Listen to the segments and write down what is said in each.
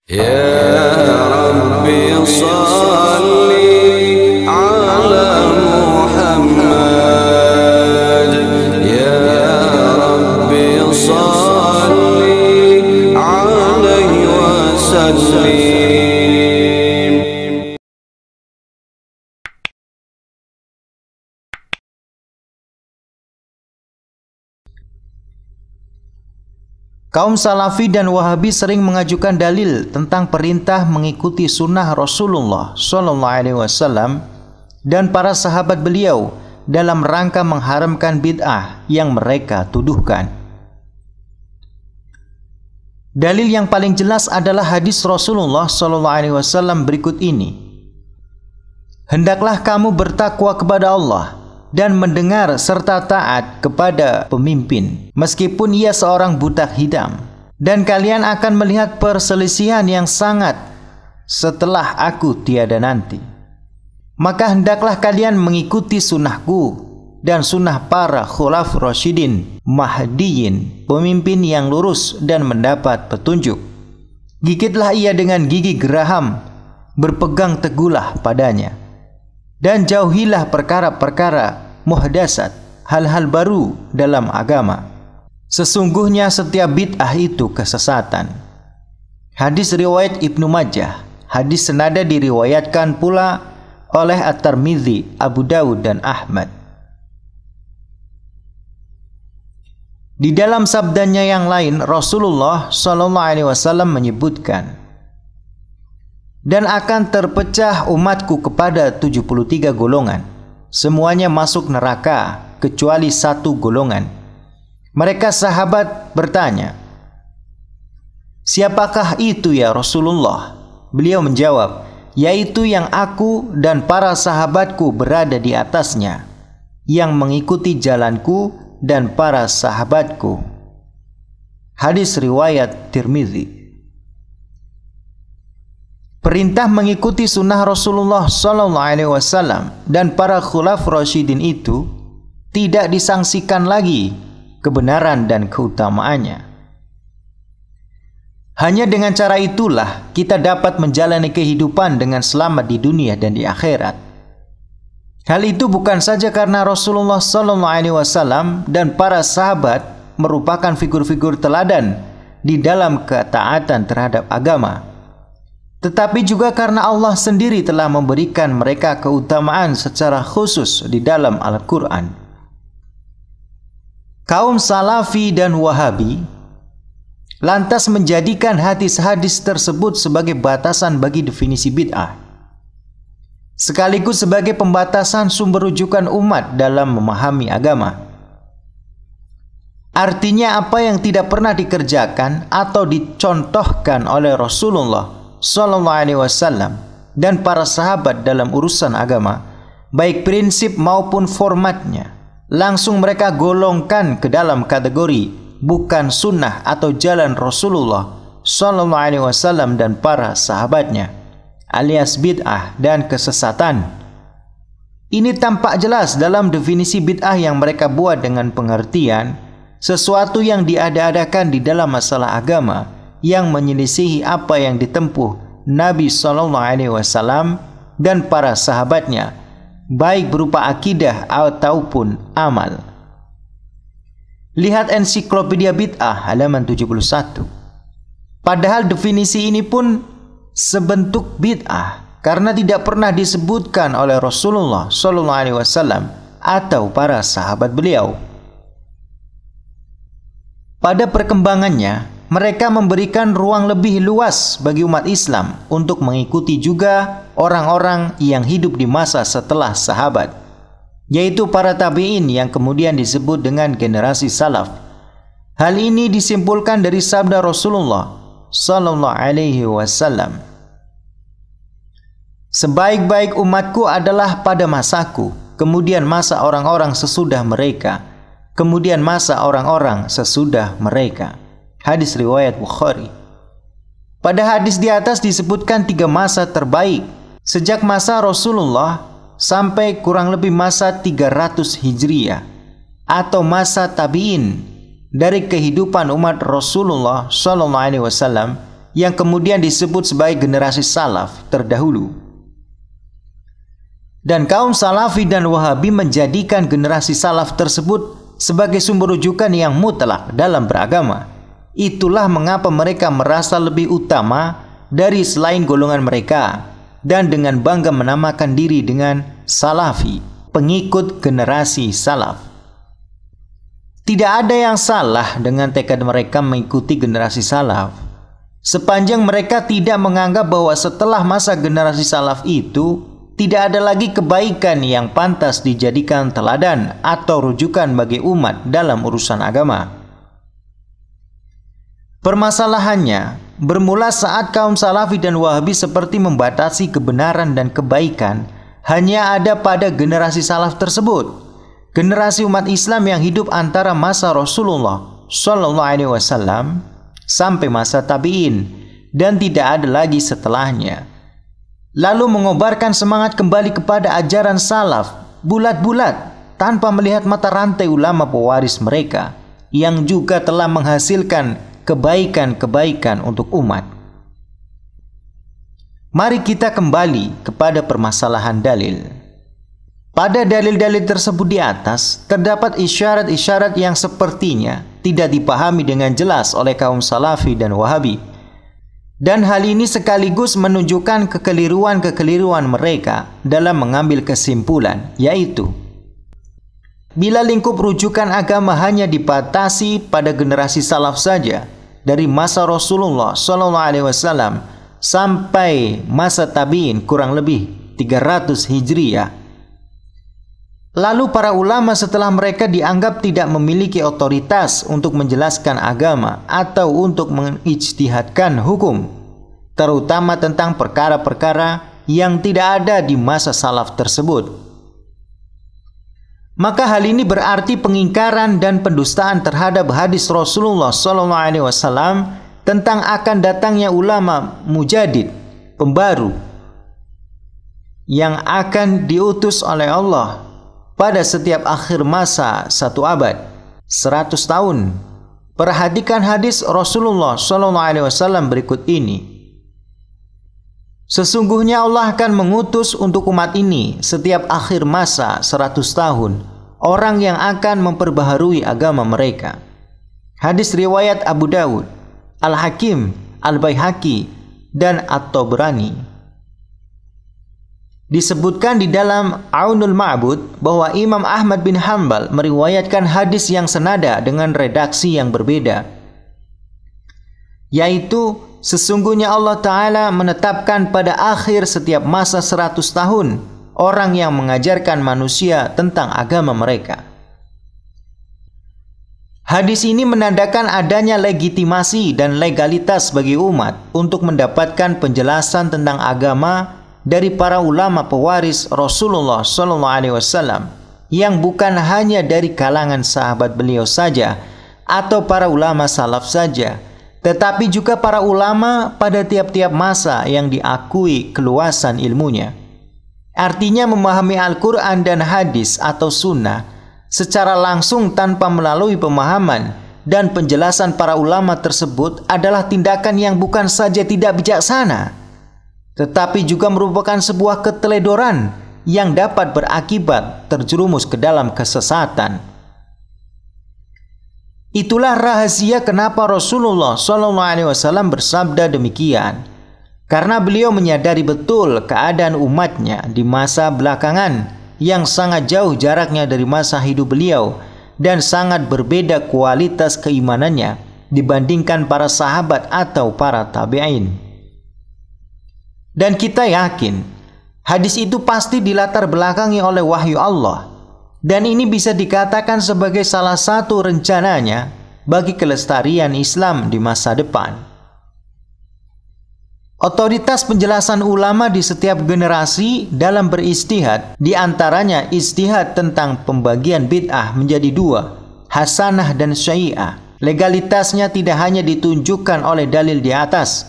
Ya Rabbi salli ala Muhammad, Ya Rabbi salli alaihi wasallim. Kaum Salafi dan Wahabi sering mengajukan dalil tentang perintah mengikuti sunnah Rasulullah SAW dan para sahabat beliau dalam rangka mengharamkan bid'ah yang mereka tuduhkan. Dalil yang paling jelas adalah hadis Rasulullah SAW berikut ini. Hendaklah kamu bertakwa kepada Allah dan mendengar serta taat kepada pemimpin, meskipun ia seorang butak hitam. Dan kalian akan melihat perselisihan yang sangat setelah aku tiada nanti. Maka hendaklah kalian mengikuti sunnahku dan sunnah para khulaf rasyidin, mahdiyin, pemimpin yang lurus dan mendapat petunjuk. Gigitlah ia dengan gigi geraham, berpegang teguhlah padanya. Dan jauhilah perkara-perkara muhdasat, hal-hal baru dalam agama. Sesungguhnya setiap bid'ah itu kesesatan. Hadis riwayat Ibnu Majah. Hadis senada diriwayatkan pula oleh At-Tirmidzi, Abu Dawud dan Ahmad. Di dalam sabdanya yang lain, Rasulullah SAW menyebutkan, dan akan terpecah umatku kepada 73 golongan. Semuanya masuk neraka kecuali satu golongan. Mereka sahabat bertanya, siapakah itu ya Rasulullah? Beliau menjawab, yaitu yang aku dan para sahabatku berada di atasnya, yang mengikuti jalanku dan para sahabatku. Hadis riwayat Tirmidzi. Perintah mengikuti sunnah Rasulullah SAW dan para khulaf rasyidin itu tidak disangsikan lagi kebenaran dan keutamaannya. Hanya dengan cara itulah kita dapat menjalani kehidupan dengan selamat di dunia dan di akhirat. Hal itu bukan saja karena Rasulullah SAW dan para sahabat merupakan figur-figur teladan di dalam ketaatan terhadap agama, tetapi juga karena Allah sendiri telah memberikan mereka keutamaan secara khusus di dalam Al-Quran. Kaum Salafi dan Wahabi lantas menjadikan hadis-hadis tersebut sebagai batasan bagi definisi bid'ah, sekaligus sebagai pembatasan sumber rujukan umat dalam memahami agama. Artinya apa yang tidak pernah dikerjakan atau dicontohkan oleh Rasulullah SAW dan para sahabat dalam urusan agama, baik prinsip maupun formatnya, langsung mereka golongkan ke dalam kategori bukan sunnah atau jalan Rasulullah SAW dan para sahabatnya, alias bid'ah dan kesesatan. Ini tampak jelas dalam definisi bid'ah yang mereka buat dengan pengertian sesuatu yang diada-adakan di dalam masalah agama yang menyelisihi apa yang ditempuh Nabi SAW dan para sahabatnya, baik berupa akidah ataupun amal. Lihat ensiklopedia bid'ah halaman 71. Padahal definisi ini pun sebentuk bid'ah karena tidak pernah disebutkan oleh Rasulullah SAW atau para sahabat beliau. Pada perkembangannya, mereka memberikan ruang lebih luas bagi umat Islam untuk mengikuti juga orang-orang yang hidup di masa setelah sahabat, yaitu para tabi'in yang kemudian disebut dengan generasi salaf. Hal ini disimpulkan dari sabda Rasulullah SAW. Sebaik-baik umatku adalah pada masaku, kemudian masa orang-orang sesudah mereka, kemudian masa orang-orang sesudah mereka. Hadis riwayat Bukhari. Pada hadis di atas disebutkan 3 masa terbaik sejak masa Rasulullah sampai kurang lebih masa 300 Hijriah atau masa tabi'in dari kehidupan umat Rasulullah SAW yang kemudian disebut sebagai generasi salaf terdahulu. Dan kaum Salafi dan Wahabi menjadikan generasi salaf tersebut sebagai sumber rujukan yang mutlak dalam beragama. Itulah mengapa mereka merasa lebih utama dari selain golongan mereka dan dengan bangga menamakan diri dengan Salafi, pengikut generasi salaf. Tidak ada yang salah dengan tekad mereka mengikuti generasi salaf, sepanjang mereka tidak menganggap bahwa setelah masa generasi salaf itu tidak ada lagi kebaikan yang pantas dijadikan teladan atau rujukan bagi umat dalam urusan agama. Permasalahannya bermula saat kaum Salafi dan Wahabi seperti membatasi kebenaran dan kebaikan hanya ada pada generasi salaf tersebut, generasi umat Islam yang hidup antara masa Rasulullah SAW sampai masa tabi'in dan tidak ada lagi setelahnya. Lalu mengobarkan semangat kembali kepada ajaran salaf bulat-bulat tanpa melihat mata rantai ulama pewaris mereka yang juga telah menghasilkan kebaikan-kebaikan untuk umat. Mari kita kembali kepada permasalahan dalil. Pada dalil-dalil tersebut di atas terdapat isyarat-isyarat yang sepertinya tidak dipahami dengan jelas oleh kaum Salafi dan Wahabi. Dan hal ini sekaligus menunjukkan kekeliruan-kekeliruan mereka dalam mengambil kesimpulan, yaitu bila lingkup rujukan agama hanya dibatasi pada generasi salaf saja, dari masa Rasulullah SAW sampai masa tabi'in kurang lebih 300 Hijriah. Lalu para ulama setelah mereka dianggap tidak memiliki otoritas untuk menjelaskan agama atau untuk mengijtihadkan hukum, terutama tentang perkara-perkara yang tidak ada di masa salaf tersebut. Maka hal ini berarti pengingkaran dan pendustaan terhadap hadis Rasulullah SAW tentang akan datangnya ulama mujadid, pembaru, yang akan diutus oleh Allah pada setiap akhir masa 1 abad, 100 tahun. Perhatikan hadis Rasulullah SAW berikut ini. Sesungguhnya Allah akan mengutus untuk umat ini setiap akhir masa 100 tahun orang yang akan memperbaharui agama mereka. Hadis riwayat Abu Dawud, Al-Hakim, Al-Baihaqi, dan At-Tabrani. Disebutkan di dalam Aunul Ma'bud bahwa Imam Ahmad bin Hanbal meriwayatkan hadis yang senada dengan redaksi yang berbeda, yaitu sesungguhnya Allah Ta'ala menetapkan pada akhir setiap masa 100 tahun orang yang mengajarkan manusia tentang agama mereka. Hadis ini menandakan adanya legitimasi dan legalitas bagi umat untuk mendapatkan penjelasan tentang agama dari para ulama pewaris Rasulullah SAW yang bukan hanya dari kalangan sahabat beliau saja atau para ulama salaf saja, tetapi juga para ulama pada tiap-tiap masa yang diakui keluasan ilmunya. Artinya memahami Al-Quran dan hadis atau sunnah secara langsung tanpa melalui pemahaman dan penjelasan para ulama tersebut adalah tindakan yang bukan saja tidak bijaksana, tetapi juga merupakan sebuah keteledoran yang dapat berakibat terjerumus ke dalam kesesatan. Itulah rahasia kenapa Rasulullah SAW bersabda demikian, karena beliau menyadari betul keadaan umatnya di masa belakangan yang sangat jauh jaraknya dari masa hidup beliau dan sangat berbeda kualitas keimanannya dibandingkan para sahabat atau para tabi'in. Dan kita yakin hadis itu pasti dilatar belakangi oleh wahyu Allah. Dan ini bisa dikatakan sebagai salah satu rencananya bagi kelestarian Islam di masa depan. Otoritas penjelasan ulama di setiap generasi dalam beristihad, di antaranya istihad tentang pembagian bid'ah menjadi 2, hasanah dan syai'ah. Legalitasnya tidak hanya ditunjukkan oleh dalil di atas.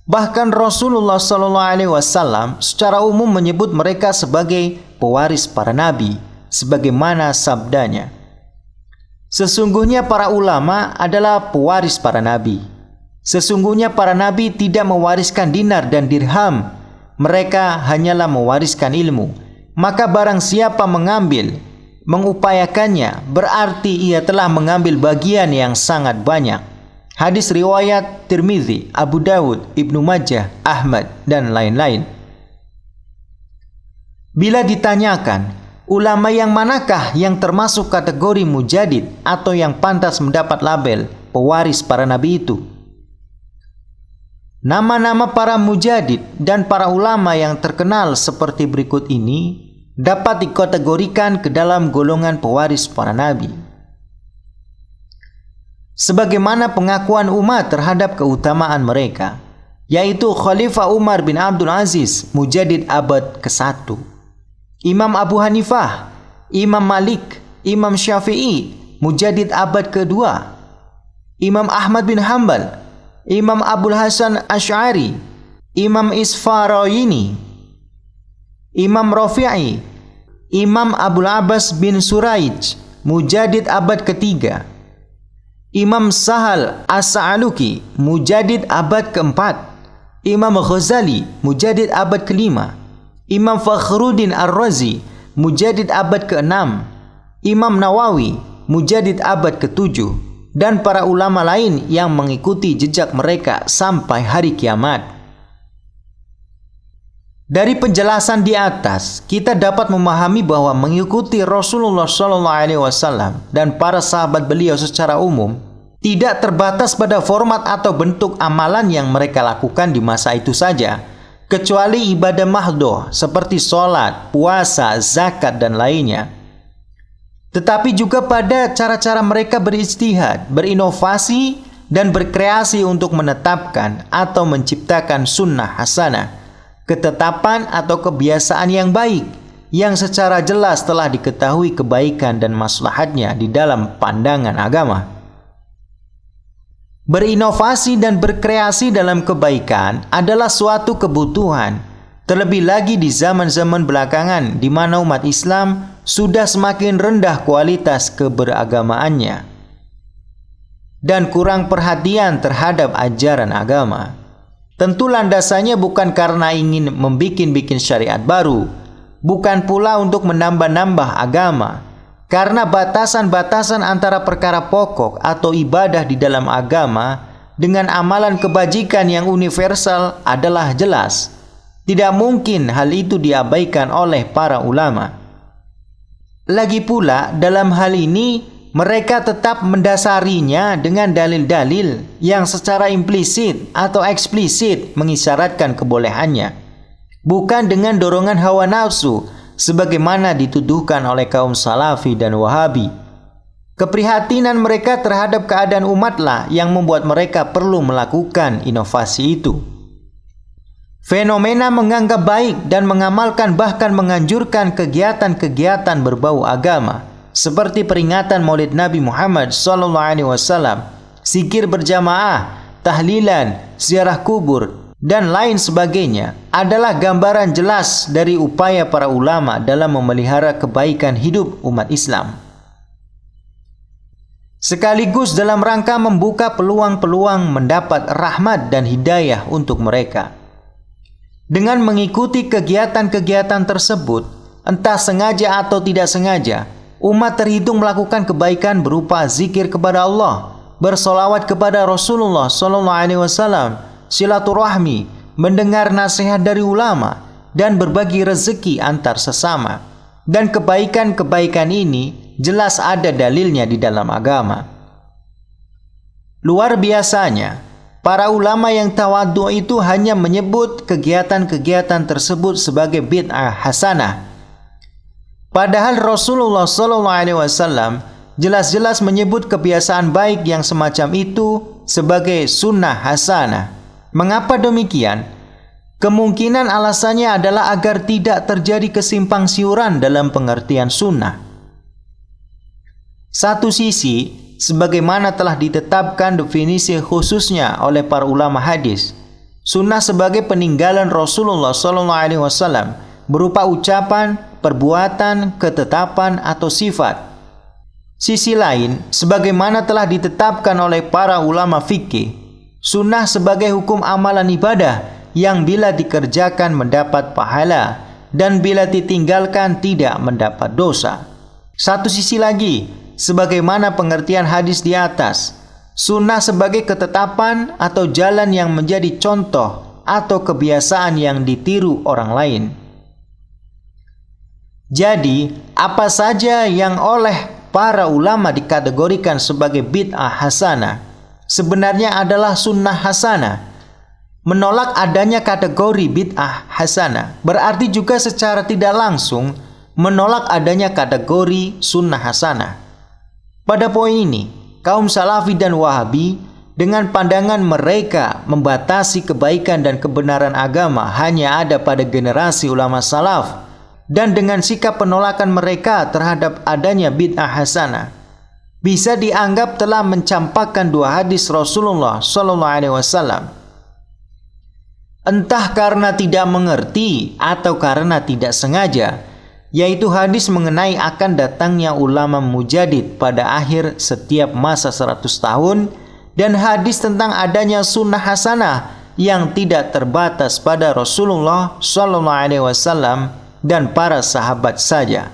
Bahkan Rasulullah SAW secara umum menyebut mereka sebagai pewaris para nabi, sebagaimana sabdanya, sesungguhnya para ulama adalah pewaris para nabi. Sesungguhnya para nabi tidak mewariskan dinar dan dirham, mereka hanyalah mewariskan ilmu. Maka barang siapa mengupayakannya, berarti ia telah mengambil bagian yang sangat banyak. Hadis riwayat Tirmizi, Abu Dawud, Ibnu Majah, Ahmad, dan lain-lain. Bila ditanyakan, ulama yang manakah yang termasuk kategori mujadid atau yang pantas mendapat label pewaris para nabi itu? Nama-nama para mujadid dan para ulama yang terkenal seperti berikut ini dapat dikategorikan ke dalam golongan pewaris para nabi. Sebagaimana pengakuan umat terhadap keutamaan mereka, yaitu Khalifah Umar bin Abdul Aziz, mujadid abad ke-1. Imam Abu Hanifah, Imam Malik, Imam Syafi'i, mujadid abad ke-2. Imam Ahmad bin Hanbal, Imam Abul Hasan Asy'ari, Imam Isfaraini, Imam Rafi'i, Imam Abul Abbas bin Suraij, mujadid abad ke-3. Imam Sahal As-Sa'aluki, mujadid abad ke-4. Imam Ghazali, mujadid abad ke-5. Imam Fakhruddin Ar-Razi, mujadid abad ke-6. Imam Nawawi, mujadid abad ke-7. Dan para ulama lain yang mengikuti jejak mereka sampai hari kiamat. Dari penjelasan di atas, kita dapat memahami bahwa mengikuti Rasulullah SAW dan para sahabat beliau secara umum tidak terbatas pada format atau bentuk amalan yang mereka lakukan di masa itu saja, kecuali ibadah mahdhah seperti sholat, puasa, zakat, dan lainnya. Tetapi juga pada cara-cara mereka berijtihad, berinovasi, dan berkreasi untuk menetapkan atau menciptakan sunnah hasanah, ketetapan atau kebiasaan yang baik, yang secara jelas telah diketahui kebaikan dan maslahatnya di dalam pandangan agama. Berinovasi dan berkreasi dalam kebaikan adalah suatu kebutuhan, terlebih lagi di zaman-zaman belakangan di mana umat Islam sudah semakin rendah kualitas keberagamaannya dan kurang perhatian terhadap ajaran agama. Tentu landasannya bukan karena ingin membikin syariat baru, bukan pula untuk menambah-nambah agama, karena batasan-batasan antara perkara pokok atau ibadah di dalam agama dengan amalan kebajikan yang universal adalah jelas. Tidak mungkin hal itu diabaikan oleh para ulama. Lagi pula, dalam hal ini, mereka tetap mendasarinya dengan dalil-dalil yang secara implisit atau eksplisit mengisyaratkan kebolehannya, bukan dengan dorongan hawa nafsu, sebagaimana dituduhkan oleh kaum Salafi dan Wahabi. Keprihatinan mereka terhadap keadaan umatlah yang membuat mereka perlu melakukan inovasi itu. Fenomena menganggap baik dan mengamalkan bahkan menganjurkan kegiatan-kegiatan berbau agama seperti peringatan Maulid Nabi Muhammad SAW, zikir berjamaah, tahlilan, ziarah kubur, dan lain sebagainya adalah gambaran jelas dari upaya para ulama dalam memelihara kebaikan hidup umat Islam, sekaligus dalam rangka membuka peluang-peluang mendapat rahmat dan hidayah untuk mereka. Dengan mengikuti kegiatan-kegiatan tersebut, entah sengaja atau tidak sengaja, umat terhitung melakukan kebaikan berupa zikir kepada Allah, bersolawat kepada Rasulullah SAW, silaturahmi, mendengar nasihat dari ulama, dan berbagi rezeki antar sesama. Dan kebaikan-kebaikan ini jelas ada dalilnya di dalam agama. Luar biasanya, para ulama yang tawadhu itu hanya menyebut kegiatan-kegiatan tersebut sebagai bid'ah hasanah. Padahal Rasulullah SAW jelas-jelas menyebut kebiasaan baik yang semacam itu sebagai sunnah hasanah. Mengapa demikian? Kemungkinan alasannya adalah agar tidak terjadi kesimpang siuran dalam pengertian sunnah. Satu sisi, sebagaimana telah ditetapkan definisi khususnya oleh para ulama hadis, sunnah sebagai peninggalan Rasulullah SAW berupa ucapan, perbuatan, ketetapan, atau sifat. Sisi lain, sebagaimana telah ditetapkan oleh para ulama fikih, Sunnah sebagai hukum amalan ibadah yang bila dikerjakan mendapat pahala dan bila ditinggalkan tidak mendapat dosa. Satu sisi lagi, sebagaimana pengertian hadis di atas, sunnah sebagai ketetapan atau jalan yang menjadi contoh atau kebiasaan yang ditiru orang lain. Jadi, apa saja yang oleh para ulama dikategorikan sebagai bid'ah hasanah sebenarnya adalah sunnah hasanah. Menolak adanya kategori bid'ah hasanah berarti juga secara tidak langsung menolak adanya kategori sunnah hasanah. Pada poin ini, kaum Salafi dan Wahabi dengan pandangan mereka membatasi kebaikan dan kebenaran agama hanya ada pada generasi ulama salaf, dan dengan sikap penolakan mereka terhadap adanya bid'ah hasanah bisa dianggap telah mencampakkan dua hadis Rasulullah SAW. Entah karena tidak mengerti atau karena tidak sengaja, yaitu hadis mengenai akan datangnya ulama mujadid pada akhir setiap masa 100 tahun dan hadis tentang adanya sunnah hasanah yang tidak terbatas pada Rasulullah SAW dan para sahabat saja.